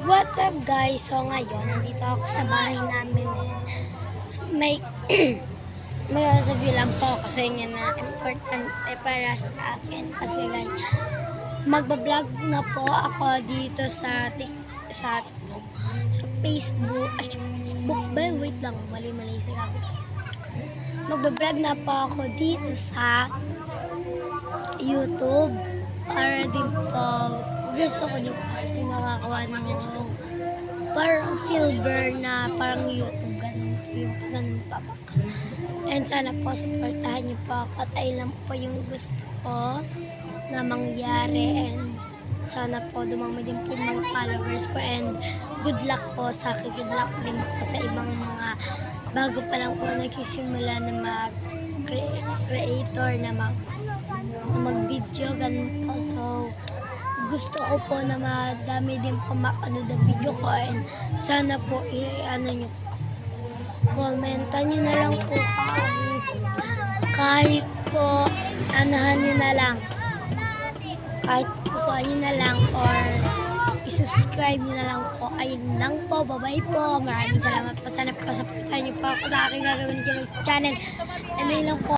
What's up guys? So ngayon, nandito ako sa bahay namin may may sasabihin lang po ako sa inyo na importante para sa akin kasi guys, magbablog na po ako dito sa TikTok, sa Facebook, ay sa Facebook ba? Wait lang, mali sa gabi. Magbablog na po ako dito sa YouTube para din po gusto ko din po kasi makakawa ng parang silver na parang YouTube ganun pa po. And sana po supportahan niyo po ako at ayun lang po yung gusto ko na mangyari and sana po dumami din po yung mga followers ko and good luck po sa akin, good luck din po sa ibang mga bago pa lang po nagsisimula na mag-creator na mag-video ganun po. So gusto ko po na madami din po makanood ang video ko and sana po nyo komentan nyo na lang po kahit po anahan nyo na lang, kahit pusuan nyo na lang or isubscribe nyo na lang po. Ayun lang po, bye po, maraming salamat po, sana po supportan nyo po ako sa aking gagawin ng channel and ayun lang po.